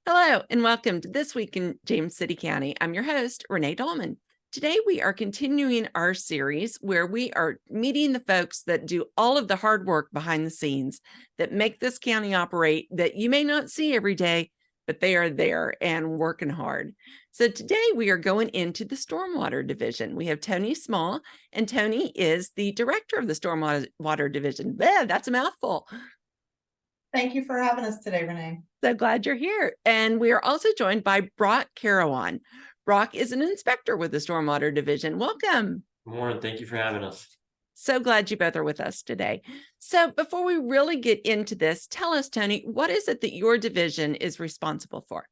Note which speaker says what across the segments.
Speaker 1: Hello, and welcome to This Week in James City County. I'm your host, Renee Dahlman. Today, we are continuing our series where we are meeting the folks that do all of the hard work behind the scenes that make this county operate that you may not see every day, but they are there and working hard. So today, we are going into the Stormwater Division. We have Toni Small, and Toni is the director of the Stormwater Division. That's a mouthful.
Speaker 2: Thank you for having us today, Renee.
Speaker 1: So glad you're here. And we are also joined by Brock Carawan. Brock is an inspector with the Stormwater Division. Welcome.
Speaker 3: Good morning. Thank you for having us.
Speaker 1: So glad you both are with us today. So before we really get into this, tell us, Toni, what is it that your division is responsible for?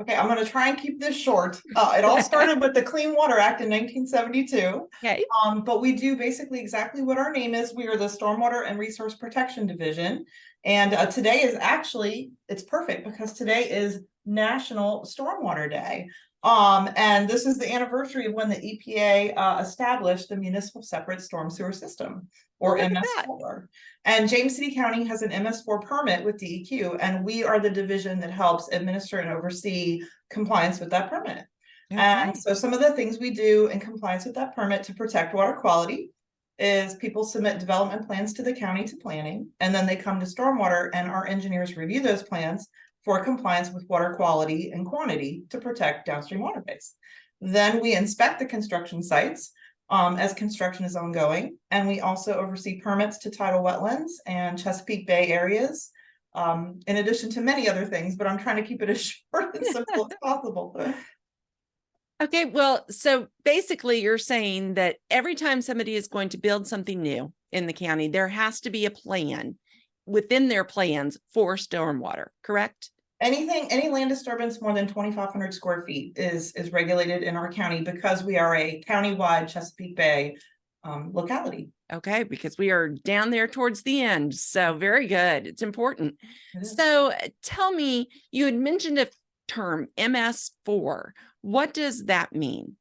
Speaker 2: Okay, I'm going to try and keep this short. It all started with the Clean Water Act in 1972.
Speaker 1: Okay.
Speaker 2: But we do basically exactly what our name is. We are the Stormwater and Resource Protection Division. And today is actually, it's perfect because today is National Stormwater Day. And this is the anniversary of when the EPA established the Municipal Separate Storm Sewer System, or MS4. And James City County has an MS4 permit with DEQ, and we are the division that helps administer and oversee compliance with that permit. Okay. And so some of the things we do in compliance with that permit to protect water quality is people submit development plans to the county to planning, and then they come to stormwater, and our engineers review those plans for compliance with water quality and quantity to protect downstream water base. Then we inspect the construction sites as construction is ongoing, and we also oversee permits to tidal wetlands and Chesapeake Bay areas, in addition to many other things, but I'm trying to keep it as short and simple as possible.
Speaker 1: Okay, well, so basically you're saying that every time somebody is going to build something new in the county, there has to be a plan within their plans for stormwater, correct?
Speaker 2: Any land disturbance more than 2,500 square feet is regulated in our county because we are a countywide Chesapeake Bay locality.
Speaker 1: Okay, because we are down there towards the end. So very good. It's important. So tell me, you had mentioned a term, MS4. What does that mean?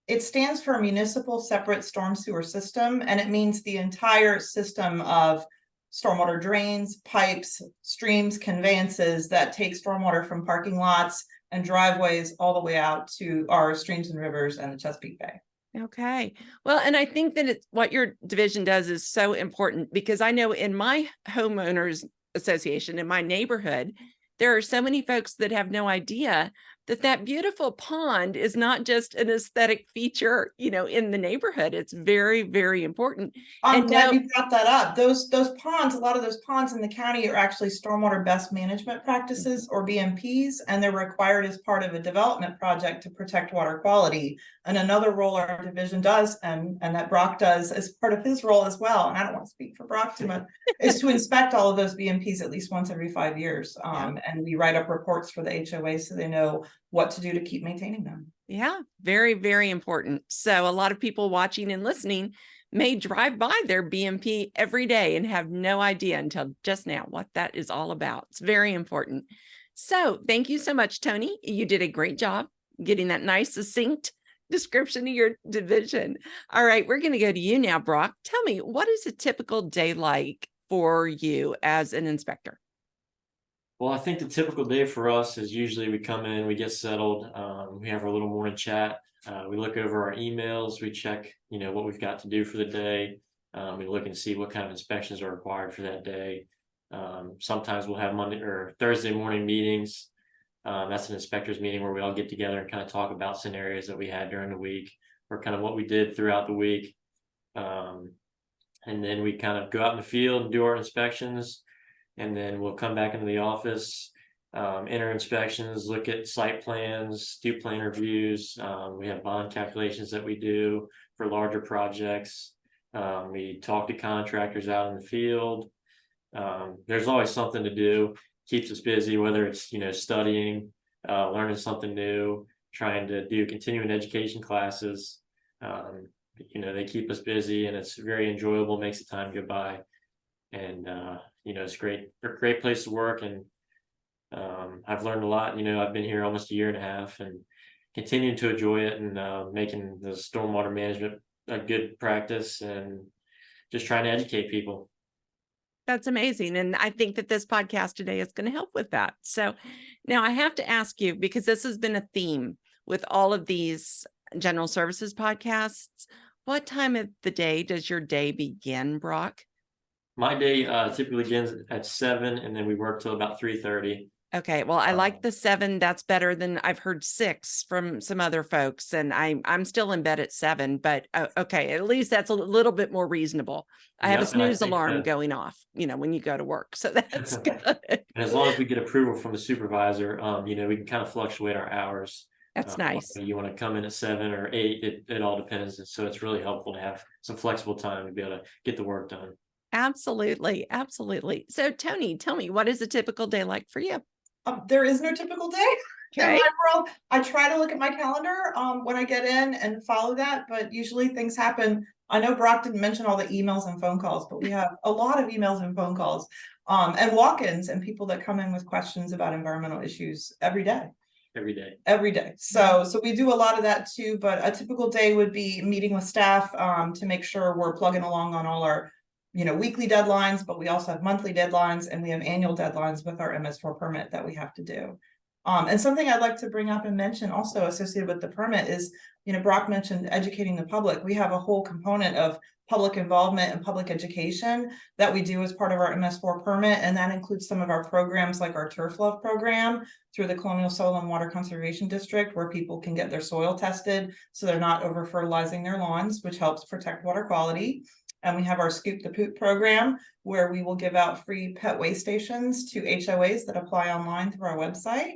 Speaker 2: It stands for Municipal Separate Storm Sewer System, and it means the entire system of stormwater drains, pipes, streams, conveyances that take stormwater from parking lots and driveways all the way out to our streams and rivers and the Chesapeake Bay.
Speaker 1: Okay. Well, and I think that what your division does is so important because I know in my homeowners association, in my neighborhood, there are so many folks that have no idea that beautiful pond is not just an aesthetic feature, in the neighborhood. It's very, very important.
Speaker 2: I'm glad you brought that up. Those ponds, a lot of those ponds in the county are actually stormwater best management practices or BMPs, and they're required as part of a development project to protect water quality. And another role our division does, and that Brock does as part of his role as well, and I don't want to speak for Brock too much, is to inspect all of those BMPs at least once every 5 years. And we write up reports for the HOA so they know what to do to keep maintaining them.
Speaker 1: Yeah, very, very important. So a lot of people watching and listening may drive by their BMP every day and have no idea until just now what that is all about. It's very important. So thank you so much, Toni. You did a great job getting that nice, succinct description of your division. All right, we're going to go to you now, Brock. Tell me, what is a typical day like for you as an inspector?
Speaker 3: Well, I think the typical day for us is usually we come in, we get settled, we have our little morning chat, we look over our emails, we check, what we've got to do for the day, we look and see what kind of inspections are required for that day. Sometimes we'll have Monday or Thursday morning meetings. That's an inspectors meeting where we all get together and kind of talk about scenarios that we had during the week or kind of what we did throughout the week. And then we kind of go out in the field and do our inspections. And then we'll come back into the office, enter inspections, look at site plans, do plan reviews. We have bond calculations that we do for larger projects. We talk to contractors out in the field. There's always something to do, keeps us busy, whether it's, studying, learning something new, trying to do continuing education classes. They keep us busy and it's very enjoyable, makes the time go by. And it's great place to work, and I've learned a lot. I've been here almost a year and a half and continuing to enjoy it, and making the stormwater management a good practice and just trying to educate people.
Speaker 1: That's amazing. And I think that this podcast today is going to help with that. So Now, I have to ask you, because this has been a theme with all of these general services podcasts. What time of the day does your day begin, Brock?
Speaker 3: My day typically begins at 7, and then we work till about 3:30.
Speaker 1: Okay, well, I like the 7. That's better than I've heard 6 from some other folks, and I'm still in bed at 7, but okay, at least that's a little bit more reasonable. I have a
Speaker 3: Yep, and I
Speaker 1: snooze
Speaker 3: think
Speaker 1: alarm
Speaker 3: that
Speaker 1: going off, when you go to work, so that's good.
Speaker 3: and as long as we get approval from the supervisor, we can kind of fluctuate our hours.
Speaker 1: That's nice.
Speaker 3: Whether you want to come in at 7 or 8, it all depends. And so it's really helpful to have some flexible time to be able to get the work done.
Speaker 1: Absolutely, absolutely. So, Toni, tell me, what is a typical day like for you?
Speaker 2: There is no typical day in
Speaker 1: Okay.
Speaker 2: my world. I try to look at my calendar when I get in and follow that, but usually things happen. I know Brock didn't mention all the emails and phone calls, but we have a lot of emails and phone calls and walk-ins and people that come in with questions about environmental issues every day. Every day. So we do a lot of that too, but a typical day would be meeting with staff to make sure we're plugging along on all our weekly deadlines, but we also have monthly deadlines and we have annual deadlines with our MS4 permit that we have to do. And something I'd like to bring up and mention also associated with the permit is, Brock mentioned educating the public. We have a whole component of public involvement and public education that we do as part of our MS4 permit. And that includes some of our programs like our Turf Love program through the Colonial Soil and Water Conservation District, where people can get their soil tested so they're not over fertilizing their lawns, which helps protect water quality. And we have our Scoop the Poop program, where we will give out free pet waste stations to HOAs that apply online through our website.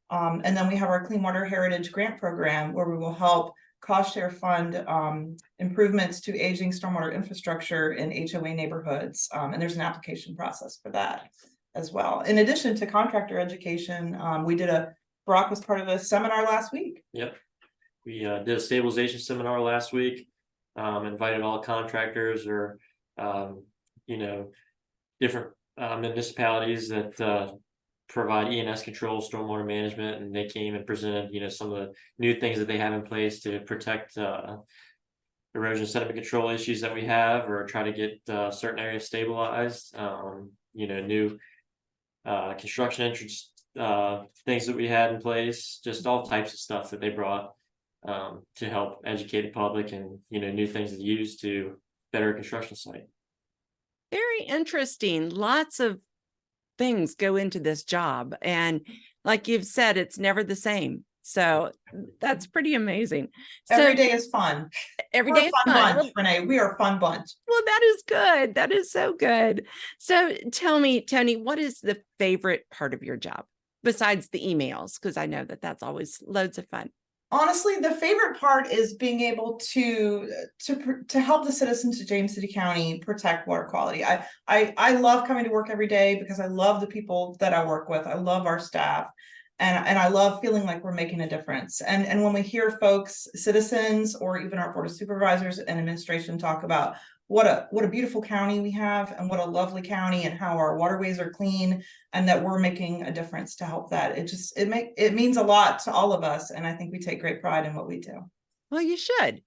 Speaker 2: And then we have our Clean Water Heritage Grant program, where we will help cost share fund improvements to aging stormwater infrastructure in HOA neighborhoods. And there's an application process for that as well. In addition to contractor education, Brock was part of a seminar last week.
Speaker 3: Yep. We did a stabilization seminar last week. Invited all contractors or different municipalities that provide E&S control, stormwater management, and they came and presented some of the new things that they have in place to protect erosion sediment control issues that we have, or try to get certain areas stabilized. New construction entrance things that we had in place, just all types of stuff that they brought to help educate the public and new things to use to better a construction site.
Speaker 1: Very interesting. Lots of things go into this job, and like you've said, it's never the same. So that's pretty amazing.
Speaker 2: Every day is fun.
Speaker 1: Every
Speaker 2: We're
Speaker 1: day is
Speaker 2: a fun
Speaker 1: fun.
Speaker 2: bunch, Renee. We are a fun bunch.
Speaker 1: Well, that is good. That is so good. So tell me, Toni, what is the favorite part of your job besides the emails? Because I know that that's always loads of fun.
Speaker 2: Honestly, the favorite part is being able to help the citizens of James City County protect water quality. I love coming to work every day because I love the people that I work with. I love our staff, and I love feeling like we're making a difference. And when we hear folks, citizens, or even our board of supervisors and administration talk about what a beautiful county we have and what a lovely county and how our waterways are clean and that we're making a difference to help that, it means a lot to all of us, and I think we take great pride in what we do.
Speaker 1: Well, you should,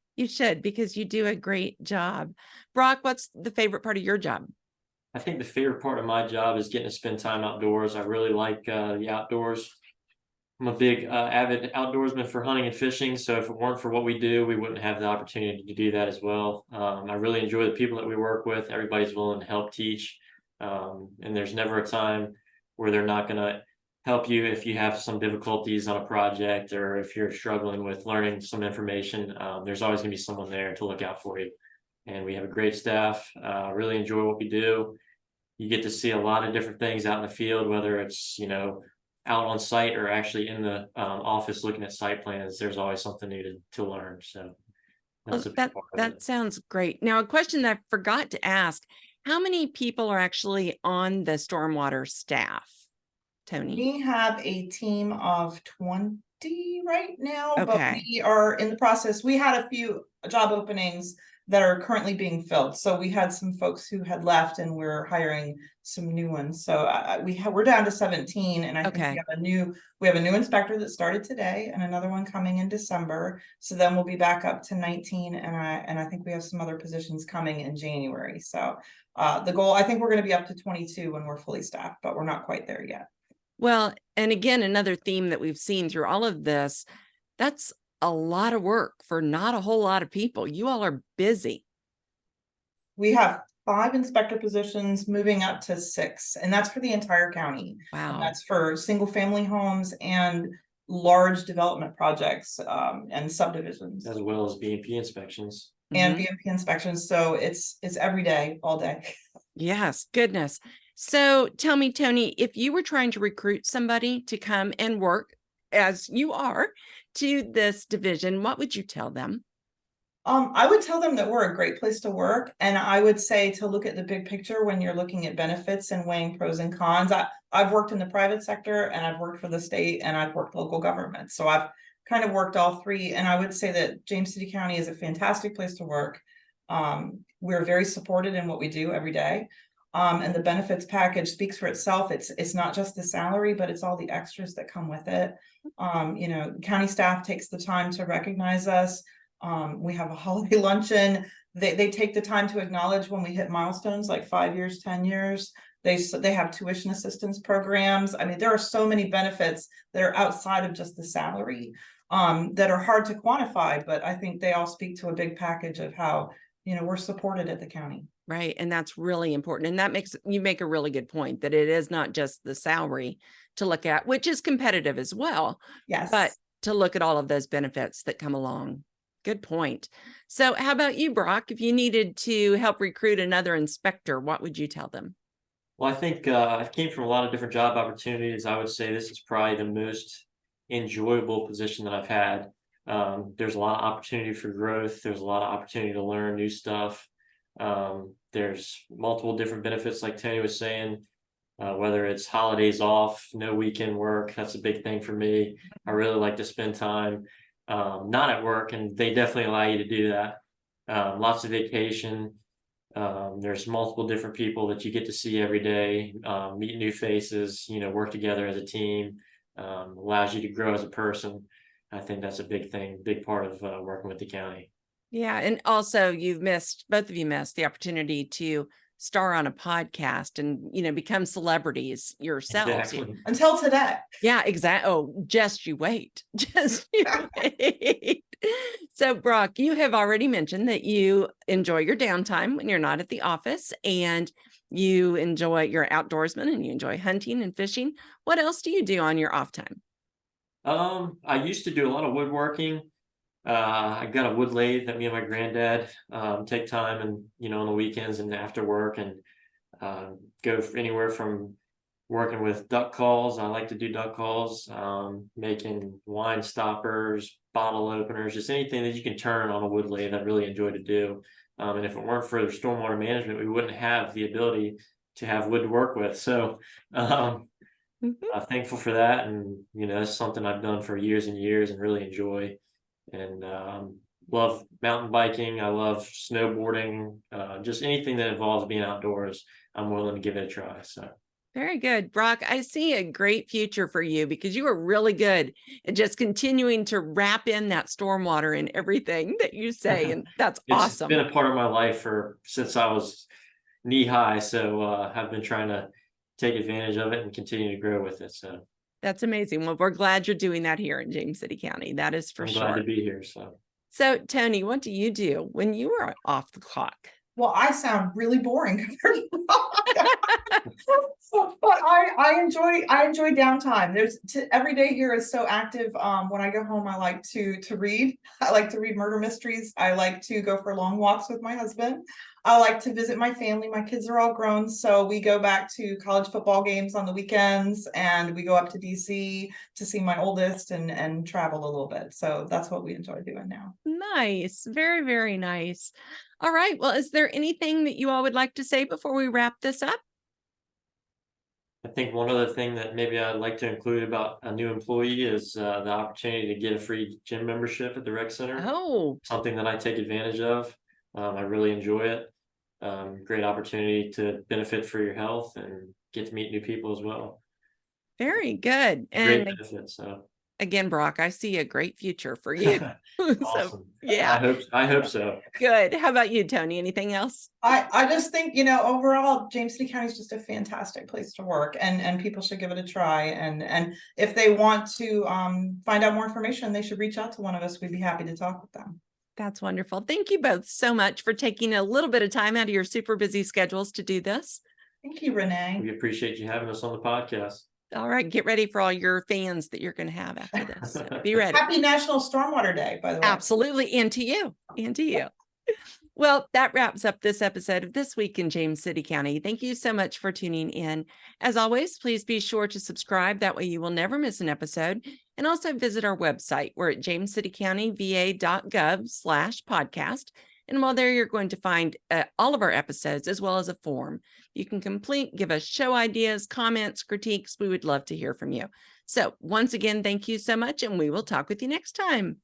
Speaker 1: because you do a great job. Brock, what's the favorite part of your job?
Speaker 3: I think the favorite part of my job is getting to spend time outdoors. I really like the outdoors. I'm a big avid outdoorsman for hunting and fishing, so if it weren't for what we do, we wouldn't have the opportunity to do that as well. I really enjoy the people that we work with. Everybody's willing to help teach, and there's never a time where they're not going to help you if you have some difficulties on a project, or if you're struggling with learning some information. There's always going to be someone there to look out for you, and we have a great staff. Really enjoy what we do. You get to see a lot of different things out in the field, whether it's out on site or actually in the office looking at site plans. There's always something new to learn. So
Speaker 1: that sounds great. Now, a question that I forgot to ask: how many people are actually on the stormwater staff, Toni?
Speaker 2: We have a team of 20 right now,
Speaker 1: Okay.
Speaker 2: But we are in the process. We had a few job openings that are currently being filled. So we had some folks who had left, and we're hiring some new ones. So we're down to 17, and I think we have a new inspector that started today, and another one coming in December. So then we'll be back up to 19, and I think we have some other positions coming in January. So the goal, I think we're going to be up to 22 when we're fully staffed, but we're not quite there yet.
Speaker 1: Well, and again, another theme that we've seen through all of this, that's a lot of work for not a whole lot of people. You all are busy.
Speaker 2: We have 5 inspector positions moving up to 6, and that's for the entire county. And
Speaker 1: Wow.
Speaker 2: that's for single family homes and large development projects and subdivisions
Speaker 3: as well as BMP inspections.
Speaker 2: and
Speaker 1: Mhm.
Speaker 2: BMP inspections. So it's every day, all day.
Speaker 1: Yes, goodness. So tell me, Toni, if you were trying to recruit somebody to come and work as you are to this division, what would you tell them?
Speaker 2: I would tell them that we're a great place to work, and I would say to look at the big picture when you're looking at benefits and weighing pros and cons. I've worked in the private sector, and I've worked for the state, and I've worked local government. So I've kind of worked all three, and I would say that James City County is a fantastic place to work. We're very supported in what we do every day. And the benefits package speaks for itself. It's not just the salary, but it's all the extras that come with it. County staff takes the time to recognize us. We have a holiday luncheon. They take the time to acknowledge when we hit milestones like 5 years, 10 years. They have tuition assistance programs. I mean, there are so many benefits that are outside of just the salary that are hard to quantify, but I think they all speak to a big package of how, we're supported at the county.
Speaker 1: Right. And that's really important. And that makes you make a really good point that it is not just the salary to look at, which is competitive as well,
Speaker 2: Yes.
Speaker 1: but to look at all of those benefits that come along. Good point. So how about you, Brock? If you needed to help recruit another inspector, what would you tell them?
Speaker 3: Well, I think I came from a lot of different job opportunities. I would say this is probably the most enjoyable position that I've had. There's a lot of opportunity for growth. There's a lot of opportunity to learn new stuff. There's multiple different benefits, like Toni was saying, whether it's holidays off, no weekend work. That's a big thing for me. I really like to spend time not at work, and they definitely allow you to do that. Lots of vacation. There's multiple different people that you get to see every day, meet new faces, work together as a team, allows you to grow as a person. I think that's a big thing, big part of working with the county.
Speaker 1: Yeah. And also both of you missed the opportunity to star on a podcast and, become celebrities yourselves.
Speaker 3: Exactly.
Speaker 2: Until today.
Speaker 1: Yeah, exactly. Oh, just you wait. Just you wait. So, Brock, you have already mentioned that you enjoy your downtime when you're not at the office and you enjoy your outdoorsman and you enjoy hunting and fishing. What else do you do on your off time?
Speaker 3: I used to do a lot of woodworking. I got a wood lathe that me and my granddad take time and on the weekends and after work and go anywhere from working with duck calls. I like to do duck calls, making wine stoppers, bottle openers, just anything that you can turn on a wood lathe. I really enjoy to do. And if it weren't for the stormwater management, we wouldn't have the ability to have wood to work with. So I'm thankful for that. And, that's something I've done for years and years and really enjoy. And love mountain biking. I love snowboarding, just anything that involves being outdoors. I'm willing to give it a try. So.
Speaker 1: Very good, Brock. I see a great future for you because you are really good at just continuing to wrap in that stormwater in everything that you say. And that's
Speaker 3: It's
Speaker 1: awesome.
Speaker 3: been a part of my life since I was knee high. So I've been trying to take advantage of it and continue to grow with it. So
Speaker 1: That's amazing. Well, we're glad you're doing that here in James City County. That is for
Speaker 3: I'm
Speaker 1: sure.
Speaker 3: glad to be here.
Speaker 1: So, Toni, what do you do when you are off the clock?
Speaker 2: Well, I sound really boring compared to but I enjoy downtime. Every day here is so active. When I go home, I like to read. I like to read murder mysteries. I like to go for long walks with my husband. I like to visit my family. My kids are all grown, so we go back to college football games on the weekends, and we go up to DC to see my oldest and travel a little bit. So that's what we enjoy doing now.
Speaker 1: Nice. Very, very nice. All right. Well, is there anything that you all would like to say before we wrap this up?
Speaker 3: I think one other thing that maybe I'd like to include about a new employee is the opportunity to get a free gym membership at the rec center.
Speaker 1: Oh,
Speaker 3: Something that I take advantage of. I really enjoy it. Great opportunity to benefit for your health and get to meet new people as well.
Speaker 1: very good.
Speaker 3: Great
Speaker 1: And
Speaker 3: benefit. So
Speaker 1: again, Brock, I see a great future for you. So,
Speaker 3: Awesome.
Speaker 1: yeah,
Speaker 3: I hope so.
Speaker 1: good. How about you, Toni? Anything else?
Speaker 2: I just think, overall, James City County is just a fantastic place to work, and people should give it a try. And if they want to find out more information, they should reach out to one of us. We'd be happy to talk with them.
Speaker 1: That's wonderful. Thank you both so much for taking a little bit of time out of your super busy schedules to do this.
Speaker 2: Thank you, Renee.
Speaker 3: We appreciate you having us on the podcast.
Speaker 1: All right, get ready for all your fans that you're going to have after this. So be ready.
Speaker 2: Happy National Stormwater Day, by the way.
Speaker 1: Absolutely. And to you. And to you. Well, that wraps up this episode of This Week in James City County. Thank you so much for tuning in. As always, please be sure to subscribe. That way you will never miss an episode. And also visit our website. We're at jamescitycountyva.gov/podcast. And while there, you're going to find all of our episodes as well as a form. You can give us show ideas, comments, critiques. We would love to hear from you. So once again, thank you so much, and we will talk with you next time.